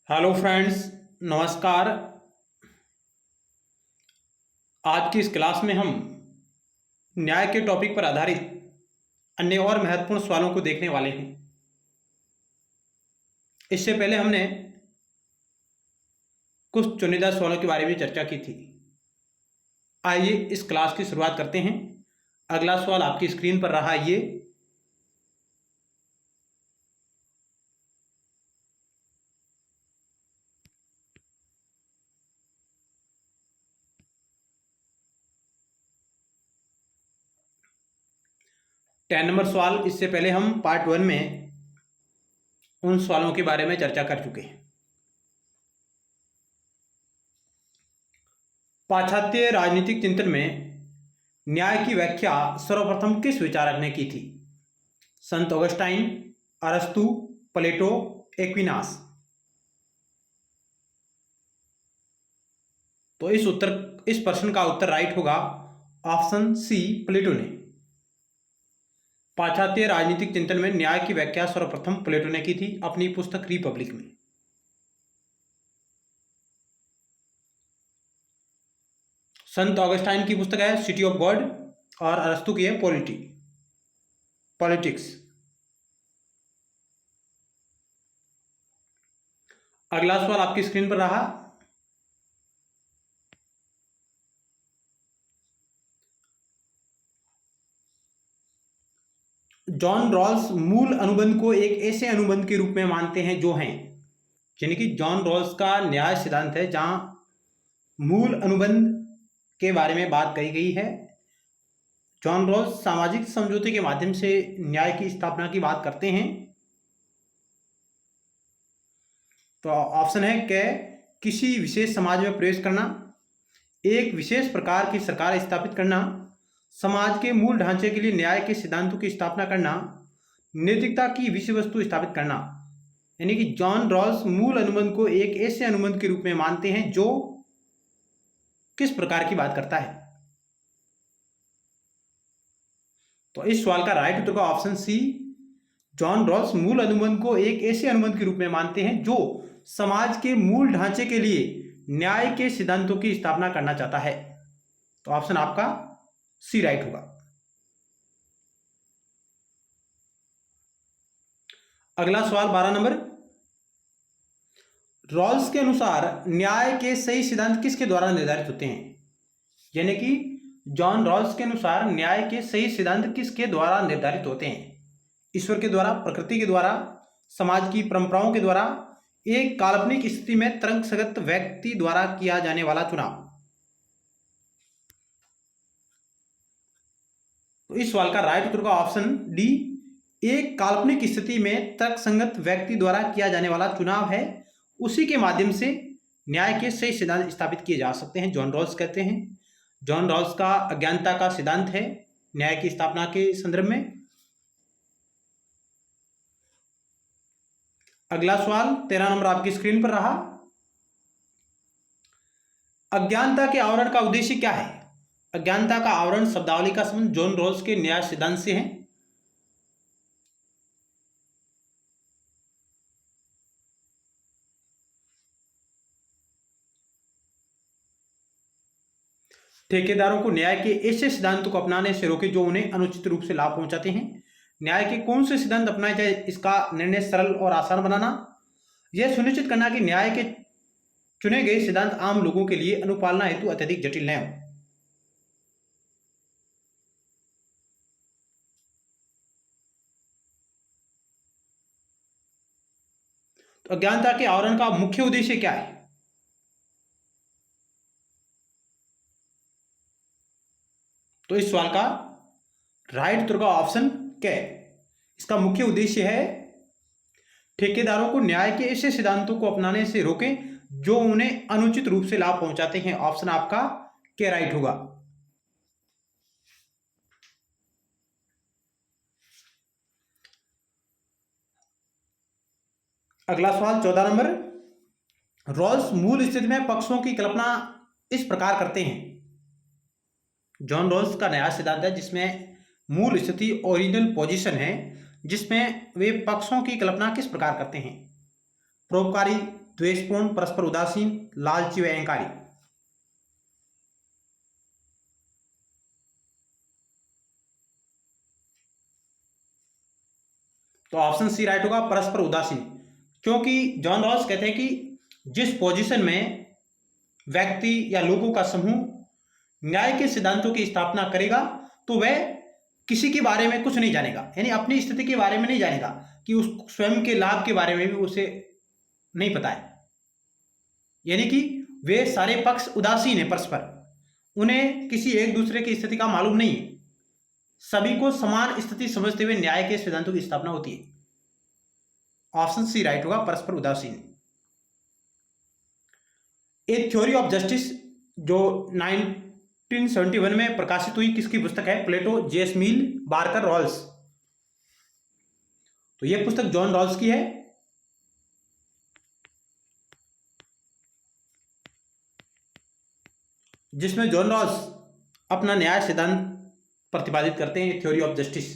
Hello friends, नमस्कार। आज की इस क्लास में हम न्याय के टॉपिक पर आधारित अन्य और महत्वपूर्ण सवालों को देखने वाले हैं। इससे पहले हमने कुछ चुनिंदा सवालों के बारे में चर्चा की थी। आइए इस क्लास की शुरुआत करते हैं। अगला सवाल आपकी स्क्रीन पर रहा ये। टेन नंबर सवाल। इससे पहले हम पार्ट 1 में उन सवालों के बारे में चर्चा कर चुके हैं। पाश्चात्य राजनीतिक चिंतन में न्याय की व्याख्या सर्वप्रथम किस विचारक ने की थी? संत ऑगस्टाइन, अरस्तु, प्लेटो, एक्विनास। तो इस प्रश्न का उत्तर राइट होगा ऑप्शन सी, प्लेटो ने। पाश्चात्य राजनीतिक चिंतन में न्याय की व्याख्या सर्वप्रथम प्लेटो ने की थी अपनी पुस्तक रिपब्लिक में। संत ऑगस्टाइन की पुस्तक है सिटी ऑफ गॉड और अरस्तु की है पॉलिटिक्स। अगला सवाल आपकी स्क्रीन पर रहा। जॉन रॉल्स मूल अनुबंध को एक ऐसे अनुबंध के रूप में मानते हैं जो हैं, यानी कि जॉन रॉल्स का न्याय सिद्धांत है जहां मूल अनुबंध के बारे में बात कही गई है। जॉन रॉल्स सामाजिक समझौते के माध्यम से न्याय की स्थापना की बात करते हैं। तो ऑप्शन है कि किसी विशेष समाज में प्रवेश करना, एक विशेष प्रकार की सरकार स्थापित करना, समाज के मूल ढांचे के लिए न्याय के सिद्धांतों की स्थापना करना, नैतिकता की विषय वस्तु स्थापित करना। यानी कि जॉन रॉल्स मूल अनुबंध को एक ऐसे अनुबंध के रूप में मानते हैं जो किस प्रकार की बात करता है। तो इस सवाल का राइट उत्तर का ऑप्शन सी, जॉन रॉल्स मूल अनुबंध को एक ऐसे अनुबंध के रूप में मानते हैं जो समाज के मूल ढांचे के लिए न्याय के सिद्धांतों की स्थापना करना चाहता है। तो ऑप्शन आपका सी राइट होगा। अगला सवाल 12 नंबर। रॉल्स के अनुसार न्याय के सही सिद्धांत किसके द्वारा निर्धारित होते हैं? यानी कि जॉन रॉल्स के अनुसार न्याय के सही सिद्धांत किसके द्वारा निर्धारित होते हैं? ईश्वर के द्वारा, प्रकृति के द्वारा, समाज की परंपराओं के द्वारा, एक काल्पनिक स्थिति में तर्कसंगत व्यक्ति द्वारा किया जाने वाला चुनाव। तो इस सवाल का राइट उत्तर का ऑप्शन डी, एक काल्पनिक स्थिति में तर्कसंगत व्यक्ति द्वारा किया जाने वाला चुनाव है, उसी के माध्यम से न्याय के सही सिद्धांत स्थापित किए जा सकते हैं, जॉन रॉल्स कहते हैं। जॉन रॉल्स का अज्ञानता का सिद्धांत है न्याय की स्थापना के संदर्भ में। अगला सवाल 13 नंबर आपकी स्क्रीन पर रहा। अज्ञानता के आवरण का उद्देश्य क्या है? अज्ञानता का आवरण शब्दावली का संबंध जॉन रॉल्स के न्याय सिद्धांत से है। ठेकेदारों को न्याय के ऐसे सिद्धांतों को अपनाने से रोके जो उन्हें अनुचित रूप से लाभ पहुंचाते हैं। न्याय के कौन से सिद्धांत अपनाए जाए, इसका निर्णय सरल और आसान बनाना। यह सुनिश्चित करना कि न्याय के चुने गए सिद्धांत आम लोगों के लिए अनुपालना हेतु अत्यधिक जटिल न हो। तो अज्ञानता के आवरण का मुख्य उद्देश्य क्या है? तो इस सवाल का राइट उत्तर का ऑप्शन क्या है? इसका मुख्य उद्देश्य है ठेकेदारों को न्याय के ऐसे सिद्धांतों को अपनाने से रोकें जो उन्हें अनुचित रूप से लाभ पहुंचाते हैं। ऑप्शन आपका क्या राइट होगा। अगला सवाल 14 नंबर। रॉल्स मूल स्थिति में पक्षों की कल्पना इस प्रकार करते हैं। जॉन रॉल्स का नया सिद्धांत है जिसमें मूल स्थिति ओरिजिनल पोजीशन है, जिसमें वे पक्षों की कल्पना किस प्रकार करते हैं? परोपकारी, द्वेषपूर्ण, परस्पर उदासीन, लालची व अहंकारी। तो ऑप्शन सी राइट होगा, परस्पर उदासीन। क्योंकि जॉन रॉल्स कहते हैं कि जिस पोजीशन में व्यक्ति या लोगों का समूह न्याय के सिद्धांतों की स्थापना करेगा तो वह किसी के बारे में कुछ नहीं जानेगा, यानी अपनी स्थिति के बारे में नहीं जानेगा, कि उस स्वयं के लाभ के बारे में भी उसे नहीं पता है। यानी कि वे सारे पक्ष उदासीन है परस्पर, उन्हें किसी एक दूसरे की स्थिति का मालूम नहीं है, सभी को समान स्थिति समझते हुए न्याय के सिद्धांतों की स्थापना होती है। ऑप्शन सी राइट होगा, परस्पर उदासीन। ए थ्योरी ऑफ जस्टिस जो 1971 में प्रकाशित हुई, किसकी पुस्तक है? प्लेटो, जेस मिल, बार्कर, रॉल्स। तो यह पुस्तक जॉन रॉल्स की है। जिसमें जॉन रॉल्स अपना न्याय सिद्धांत प्रतिपादित करते हैं, theory of justice.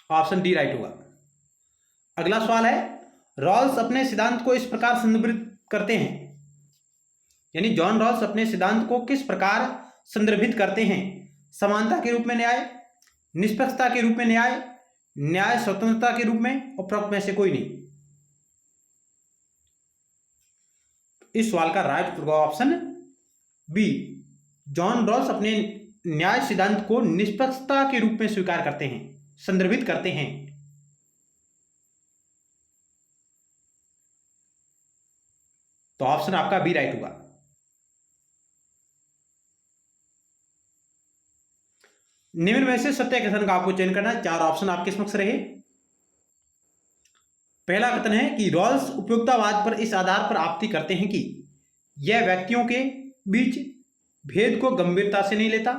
Option D right होगा। अगला सवाल है, रॉल्स अपने सिद्धांत को इस प्रकार संदर्भित करते हैं, यानी जॉन रॉल्स अपने सिद्धांत को किस प्रकार संदर्भित करते हैं? समानता के रूप में न्याय, निष्पक्षता के रूप में न्याय, न्याय स्वतंत्रता के रूप में, उपरोक्त में से कोई नहीं। इस सवाल का राइट उत्तर होगा ऑप्शन बी। जॉन रॉल्स अपने न्याय सिद्धांत को निष्पक्षता के रूप में स्वीकार करते हैं, संदर्भित करते हैं। तो ऑप्शन आपका बी राइट होगा। निम्न में से सत्य कथन का आपको चयन करना है। चार ऑप्शन आपके समक्ष रहे। पहला कथन है कि रॉल्स उपयोगितावाद पर इस आधार पर आपत्ति करते हैं कि यह व्यक्तियों के बीच भेद को गंभीरता से नहीं लेता।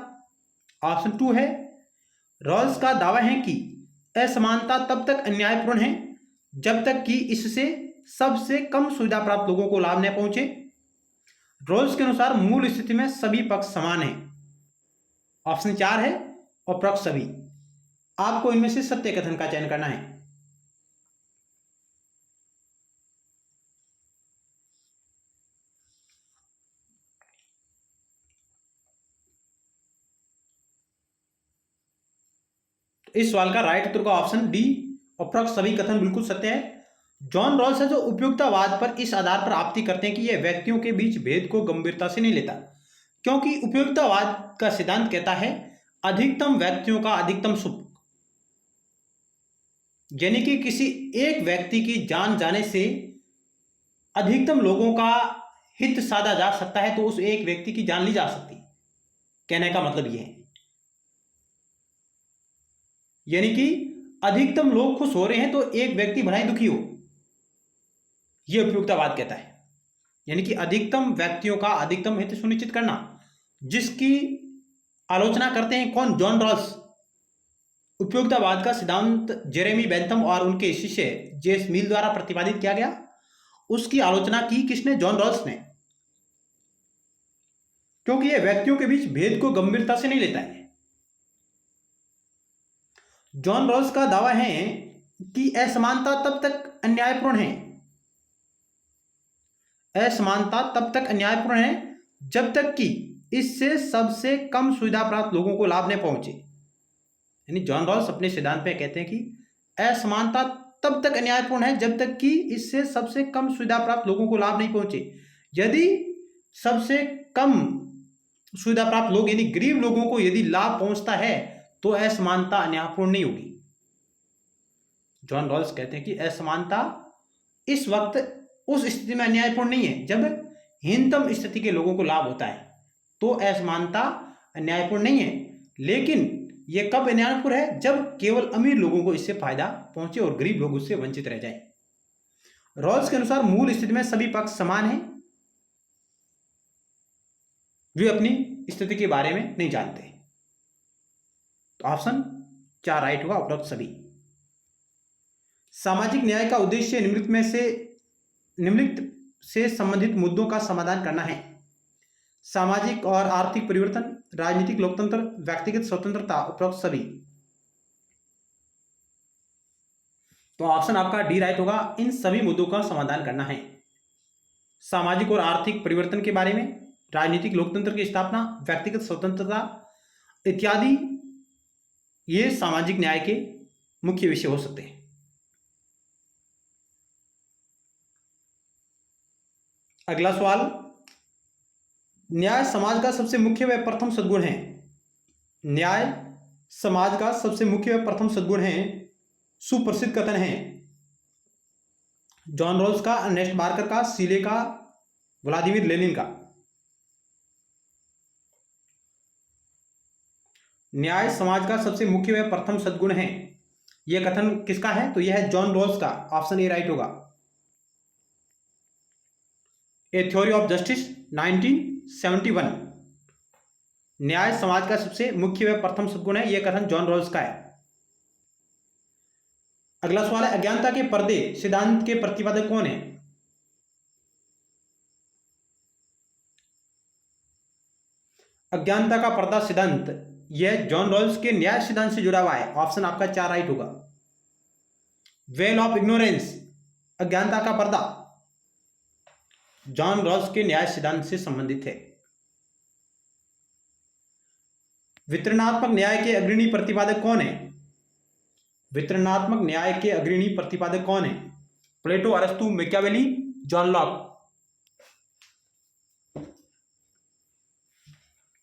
ऑप्शन टू है, रॉल्स का दावा है कि असमानता तब तक अन्यायपूर्ण है जब तक कि इससे सबसे कम सुविधा प्राप्त लोगों को लाभ न पहुंचे। रॉल्स के अनुसार मूल स्थिति में सभी पक्ष समान हैं। ऑप्शन चार है, उपरोक्त सभी। आपको इनमें से सत्य कथन का चयन करना है। इस सवाल का राइट उत्तर का ऑप्शन डी, उपरोक्त सभी कथन बिल्कुल सत्य है। जॉन रॉल्स है जो उपयोगितावाद पर इस आधार पर आपत्ति करते हैं कि यह व्यक्तियों के बीच भेद को गंभीरता से नहीं लेता, क्योंकि उपयोगितावाद का सिद्धांत कहता है अधिकतम व्यक्तियों का अधिकतम सुख, यानी कि किसी एक व्यक्ति की जान जाने से अधिकतम लोगों का हित साधा जा सकता है, तो उस एक व्यक्ति की जान ली जा सकती है। कहने का मतलब यह है, यानी कि अधिकतम लोग खुश हो रहे हैं तो एक व्यक्ति भला ही दुखी हो, यह उपयोगितावाद कहता है। यानी कि अधिकतम व्यक्तियों का अधिकतम हित सुनिश्चित करना, जिसकी आलोचना करते हैं कौन? John Rawls. उपयोगितावाद का सिद्धांत जेरेमी बेंथम और उनके शिष्य जेस मिल द्वारा प्रतिपादित किया गया। उसकी आलोचना की किसने? जॉन रॉल्स ने, क्योंकि यह व्यक्तियों के बीच भेद को गंभीरता से नहीं लेता है। जॉन रॉल्स का दावा है कि असमानता तब तक अन्यायपूर्ण है, असमानता तब तक अन्यायपूर्ण है जब तक कि इससे सबसे कम सुविधा प्राप्त लोगों को लाभ न पहुंचे। यानी जॉन रॉल्स अपने सिद्धांत में कहते हैं कि असमानता तब तक अन्यायपूर्ण है जब तक कि इससे सबसे कम सुविधा प्राप्त लोगों को लाभ नहीं पहुंचे। यदि सबसे कम सुविधा प्राप्त लोग यानी गरीब लोगों को यदि लाभ पहुंचता है तो असमानता अन्यायपूर्ण नहीं होगी। जॉन रॉल्स कहते हैं कि असमानता इस वक्त उस स्थिति में अन्यायपूर्ण नहीं है जब हीनतम स्थिति के लोगों को लाभ होता है, तो असमानता अन्यायपूर्ण नहीं है। लेकिन यह कब अन्यायपूर्ण है? जब केवल अमीर लोगों को इससे फायदा पहुंचे और गरीब लोग उससे वंचित रह जाएं। रॉल्स के अनुसार मूल स्थिति में सभी पक्ष समान हैं, वे अपनी स्थिति के बारे में नहीं जानते। तो ऑप्शन चार राइट होगा, उपरोक्त सभी। सामाजिक न्याय का उद्देश्य निम्नलिखित से संबंधित मुद्दों का समाधान करना है। सामाजिक और आर्थिक परिवर्तन, राजनीतिक लोकतंत्र, व्यक्तिगत स्वतंत्रता, उपरोक्त सभी। तो ऑप्शन आपका डी राइट होगा। इन सभी मुद्दों का समाधान करना है। सामाजिक और आर्थिक परिवर्तन के बारे में, राजनीतिक लोकतंत्र की स्थापना, व्यक्तिगत स्वतंत्रता इत्यादि ये सामाजिक न्याय के मुख्य विषय हो सकते हैं। अगला सवाल, न्याय समाज का सबसे मुख्य व प्रथम सद्गुण है। न्याय समाज का सबसे मुख्य व प्रथम सद्गुण है। सुप्रसिद्ध कथन है जॉन रॉल्स का, अर्नेस्ट बार्कर का, सीले का, व्लादिमीर लेनिन का। न्याय समाज का सबसे मुख्य व प्रथम सद्गुण है, यह कथन किसका है? तो यह है जॉन रॉल्स का। ऑप्शन ए राइट होगा। ए थ्योरी ऑफ जस्टिस 1971। न्याय समाज का सबसे मुख्य व प्रथम सद्गुण है, यह कथन जॉन रॉल्स का है। अगला सवाल है, अज्ञानता के पर्दे सिद्धांत के प्रतिपादक कौन है? अज्ञानता का पर्दा सिद्धांत यह जॉन रॉल्स के न्याय सिद्धांत से जुड़ा हुआ है। ऑप्शन आपका 4 राइट होगा। वेल ऑफ इग्नोरेंस, अज्ञानता का पर्दा, जॉन रॉल्स के न्याय सिद्धांत से संबंधित है। वितरणात्मक न्याय के अग्रणी प्रतिपादक कौन है? वितरणात्मक न्याय के अग्रणी प्रतिपादक कौन है? प्लेटो, अरस्तु, मैकियावेली, जॉन लॉक।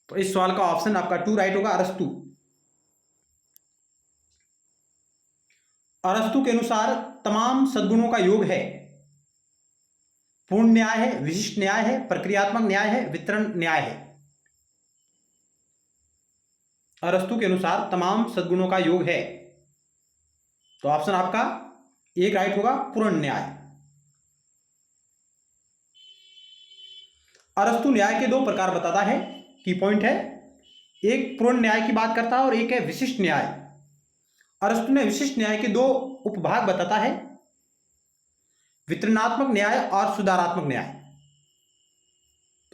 तो इस सवाल का ऑप्शन आपका 2 राइट होगा, अरस्तु। अरस्तु के अनुसार तमाम सद्गुणों का योग है। पूर्ण न्याय है, विशिष्ट न्याय है, प्रक्रियात्मक न्याय है, वितरण न्याय है। अरस्तु के अनुसार तमाम सद्गुणों का योग है। तो ऑप्शन आपका 1 राइट होगा, पूर्ण न्याय। अरस्तु न्याय के 2 प्रकार बताता है। की पॉइंट है, एक पूर्ण न्याय की बात करता है और एक है विशिष्ट न्याय। अरस्तु ने विशिष्ट न्याय के 2 उपभाग बताता है, वितरणात्मक न्याय और सुधारात्मक न्याय।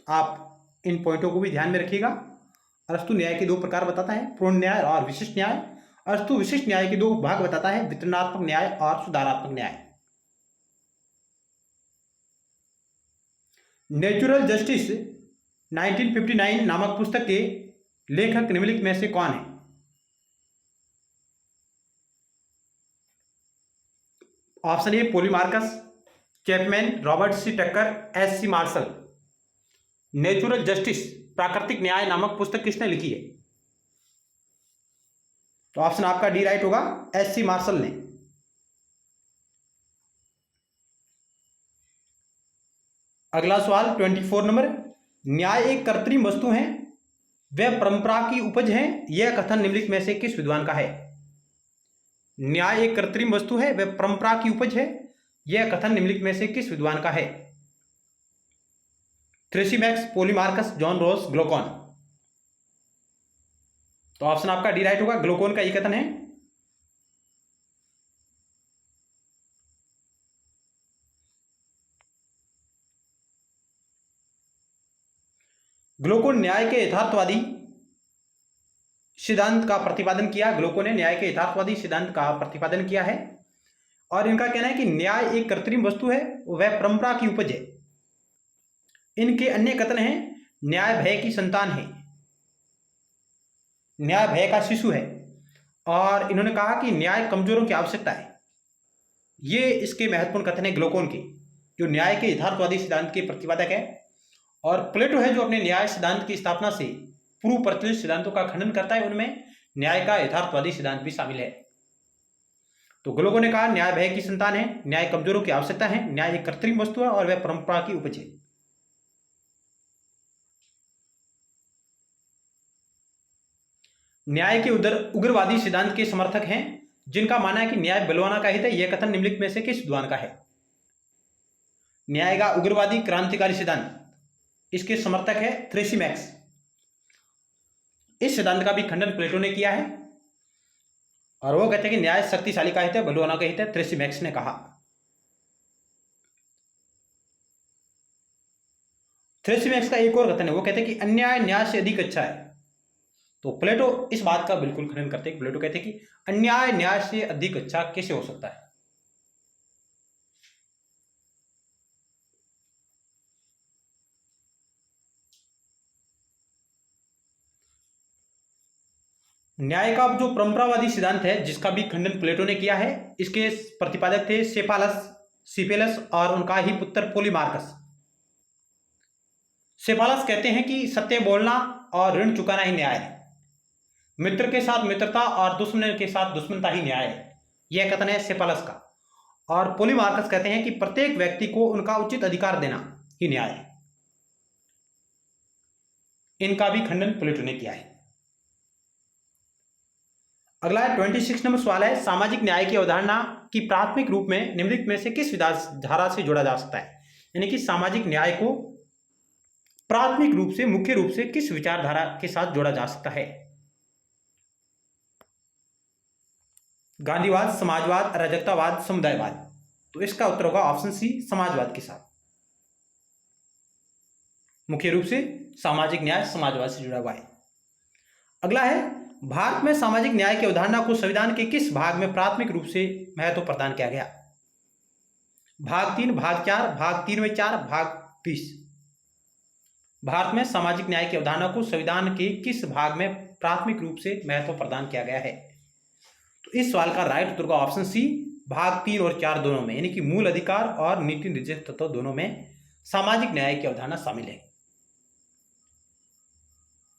आप इन पॉइंटों को भी ध्यान में रखिएगा। अरस्तु न्याय के 2 प्रकार बताता है, पूर्ण न्याय और विशिष्ट न्याय। अरस्तु विशिष्ट न्याय के 2 भाग बताता है, वितरणात्मक न्याय और सुधारात्मक न्याय। नेचुरल जस्टिस 1959 नामक पुस्तक के लेखक निम्नलिखित में से कौन है? Option A Polemarchus, Chapman, Robert C Tucker, S C Marshall. Natural justice प्राकृतिक न्याय नामक पुस्तक किसने लिखी है? तो ऑप्शन आपका डी राइट होगा, एस सी मार्शल ने। अगला सवाल 24 नंबर, न्याय एक कृत्रिम वस्तु है, वह परंपरा की उपज है, यह कथन निम्नलिखित में से किस विद्वान का है? न्याय एक कृत्रिम वस्तु है, वह परंपरा की उपज है, यह कथन निम्नलिखित में से किस विद्वान का है? थ्रेसिमैक्स, पॉलीमार्कस, जॉन रॉल्स, ग्लूकोन। तो ऑप्शन आपका डी राइट होगा, ग्लूकोन का यह कथन है। ग्लूकोन न्याय के यथार्थवादी सिद्धांत का प्रतिपादन किया। ग्लूकोन ने न्याय के यथार्थवादी सिद्धांत का प्रतिपादन किया है और इनका कहना है कि न्याय एक कृत्रिम वस्तु है, वह परंपरा की उपज है। इनके अन्य कथन हैं, न्याय भय की संतान है, न्याय भय का शिशु है, और इन्होंने कहा कि न्याय कमजोरों की आवश्यकता है। ये इसके महत्वपूर्ण कथन है ग्लूकोन के, जो न्याय के यथार्थवादी सिद्धांत के प्रतिपादक है। और प्लेटो है जो अपने न्याय सिद्धांत की स्थापना से पूर्व प्रचलित सिद्धांतों का खंडन करता है, उनमें न्याय का यथार्थवादी सिद्धांत भी शामिल है। तो ग्लूकोन ने कहा न्याय भय की संतान है, न्याय कमजोरों की आवश्यकता है, न्याय एक कृत्रिम वस्तु है और वह परंपरा की उपज है। न्याय के उग्रवादी सिद्धांत के समर्थक हैं, जिनका मानना है कि न्याय बलवाना का हित है, यह कथन निम्नलिखित में से किस विद्वान का है? न्याय का उग्रवादी क्रांतिकारी सिद्धांत, इसके समर्थक है थ्रेसिमैक्स। इस सिद्धांत का भी खंडन प्लेटो ने किया है और वो कहते हैं कि न्याय शक्तिशाली का हित है, बलवाना का हित है, थ्रेसिमैक्स ने कहा। थ्रेसिमैक्स का एक और कथन है, वो कहते हैं कि अन्याय न्याय से अधिक अच्छा है। तो प्लेटो इस बात का बिल्कुल खंडन करते हैं। प्लेटो कहते हैं कि अन्याय न्याय से अधिक अच्छा कैसे हो सकता है। न्याय का जो परंपरावादी सिद्धांत है जिसका भी खंडन प्लेटो ने किया है, इसके प्रतिपादक थे सिपेलस और उनका ही पुत्र पोलीमार्कस। सेफालस कहते हैं कि सत्य बोलना और ऋण चुकाना ही न्याय है, मित्र के साथ मित्रता और दुश्मन के साथ दुश्मनता ही न्याय है, यह कथन है सेफालस का। और पोलीमार्कस कहते हैं कि प्रत्येक व्यक्ति को उनका उचित अधिकार देना ही न्याय है। इनका भी खंडन प्लेटो ने किया है। अगला 26 नंबर सवाल है, सामाजिक न्याय की अवधारणा की प्राथमिक रूप में निम्नलिखित में से किस विचारधारा से जोड़ा जा सकता है। यानी कि सामाजिक न्याय को प्राथमिक रूप से, मुख्य रूप से किस विचारधारा के साथ जोड़ा जा सकता है। गांधीवाद, समाजवाद, अराजकतावाद, समुदायवाद। तो इसका उत्तर होगा ऑप्शन सी, समाजवाद के साथ। मुख्य रूप से सामाजिक न्याय समाजवाद से जुड़ा हुआ है। अगला है, भारत में सामाजिक न्याय की अवधारणा को संविधान के किस भाग में प्राथमिक रूप से महत्व प्रदान किया गया। भाग 3, भाग 4, भाग 3 में 4, भाग 20। भारत में सामाजिक न्याय की अवधारणा को संविधान के किस भाग में प्राथमिक रूप से महत्व प्रदान किया गया है। तो इस सवाल का राइट उत्तर होगा ऑप्शन सी, भाग 3 और 4 दोनों में, यानी कि मूल अधिकार और नीति निर्देशक तत्व दोनों में सामाजिक न्याय की अवधारणा शामिल है।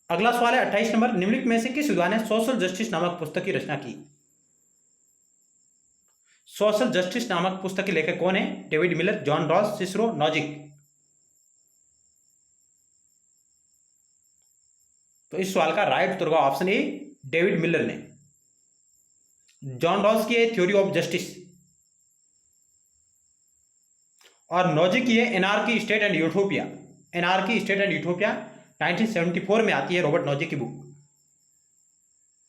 अगला सवाल है 28 नंबर, निम्नलिखित में से किस विद्वान ने सोशल जस्टिस नामक पुस्तक की रचना की। सोशल जस्टिस नामक पुस्तक के लेखक कौन है। David Miller, John Ross, Cicero, Nozick. तो इस सवाल का राइट उत्तर होगा ऑप्शन ए, डेविड मिलर ने। जॉन रॉस की है थ्योरी ऑफ जस्टिस और नॉजिक की है anarchy, state and utopia. Anarchy, state and utopia 1974 में आती है, रॉबर्ट नॉजिक की बुक।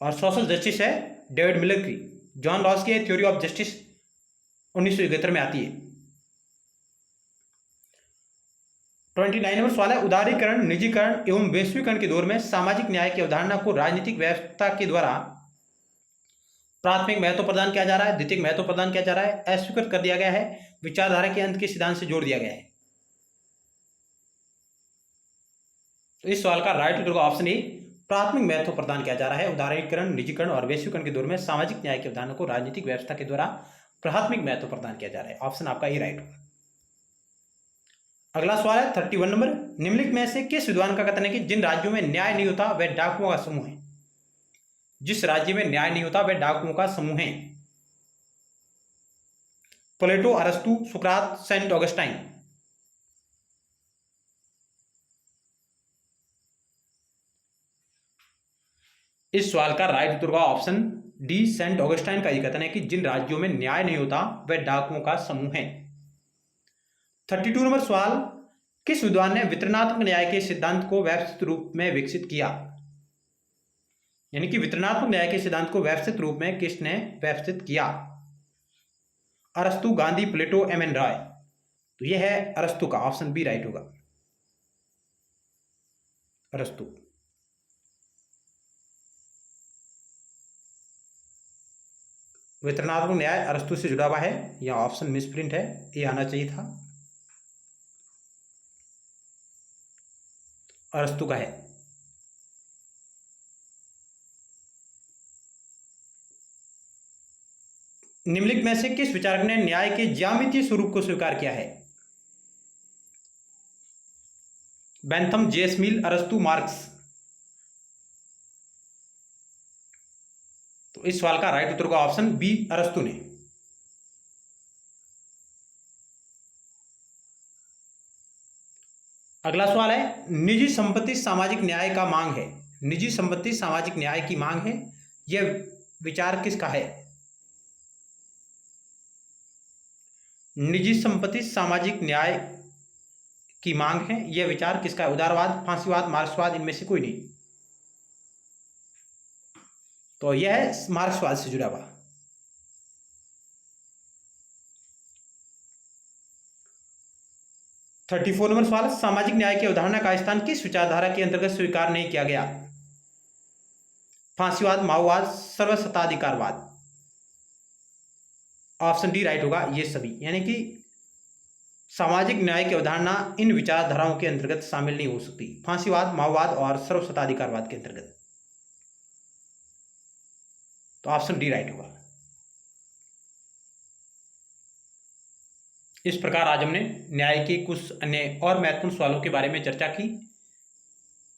और सोशल जस्टिस है डेविड मिलर की। जॉन रॉस की है थ्योरी ऑफ जस्टिस 1971 में आती है। 29 नंबर सवाल है, उदारीकरण, निजीकरण एवं वैश्वीकरण के दौर में सामाजिक न्याय की अवधारणा को राजनीतिक व्यवस्था के द्वारा प्राथमिक महत्व प्रदान किया जा रहा है, द्वितीयक महत्व प्रदान किया जा रहा है, अस्वीकृत कर दिया गया है, विचारधारा के अंत के सिद्धांत से जोड़ दिया गया है। तो इस सवाल का राइट उत्तर ऑप्शन ए, प्राथमिक महत्व प्रदान किया जा रहा है। उदारीकरण, निजीकरण और वैश्वीकरण के दौर में सामाजिक न्याय की अवधारणा को राजनीतिक व्यवस्था के द्वारा प्राथमिक महत्व प्रदान किया जा रहा है। ऑप्शन आपका ये राइट होगा। अगला सवाल है 31 नंबर, निम्नलिखित में से किस विद्वान का कथन है कि जिन राज्यों में न्याय नहीं होता वह डाकुओं का समूह है। जिस राज्य में न्याय नहीं होता वह डाकुओं का समूह है। प्लेटो, अरस्तु, सुकरात, सेंट ऑगस्टाइन। इस सवाल का राइट उत्तर होगा ऑप्शन डी, सेंट ऑगस्टाइन का यह कथन है कि जिन राज्यों में न्याय नहीं होता वह डाकुओं का समूह है। 32 नंबर सवाल, किस विद्वान ने वितरणात्मक न्याय के सिद्धांत को व्यवस्थित रूप में विकसित किया। यानी कि वितरणात्मक न्याय के सिद्धांत को व्यवस्थित रूप में किसने व्यवस्थित किया। अरस्तु, गांधी, प्लेटो, एम एन रॉय। तो यह है अरस्तु का, ऑप्शन बी राइट होगा, अरस्तु। वितरणात्मक न्याय अरस्तु से जुड़ा हुआ है, यह ऑप्शन मिसप्रिंट है, ये आना चाहिए था, अरस्तु का है। निम्नलिखित में से किस विचारक ने न्याय के ज्यामितीय स्वरूप को स्वीकार किया है। बेंथम, जेएस मिल, अरस्तु, मार्क्स। तो इस सवाल का राइट उत्तर होगा ऑप्शन बी, अरस्तु ने। अगला सवाल है, निजी संपत्ति सामाजिक न्याय का मांग है। निजी संपत्ति सामाजिक न्याय की मांग है, यह विचार किसका है। निजी संपत्ति सामाजिक न्याय की मांग है, यह विचार किसका है। उदारवाद, फांसीवाद, मार्क्सवाद, इनमें से कोई नहीं। तो यह है मार्क्सवाद से जुड़ा हुआ। थर्टी 34 नंबर सवाल, सामाजिक न्याय की अवधारणा का स्थान किस विचारधारा के अंतर्गत स्वीकार नहीं किया गया। फांसीवाद, माओवाद, सर्वसत्ताधिकारवाद। ऑप्शन डी राइट होगा, ये सभी। यानी कि सामाजिक न्याय की अवधारणा इन विचारधाराओं के अंतर्गत शामिल नहीं हो सकती, फांसीवाद, माओवाद और सर्वसत्ताधिकारवाद के अंतर्गत। तो ऑप्शन डी राइट होगा। इस प्रकार आज हमने न्याय के कुछ अन्य और महत्वपूर्ण सवालों के बारे में चर्चा की।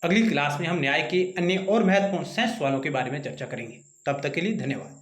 अगली क्लास में हम न्याय के अन्य और महत्वपूर्ण 7 सवालों के बारे में चर्चा करेंगे। तब तक के लिए धन्यवाद।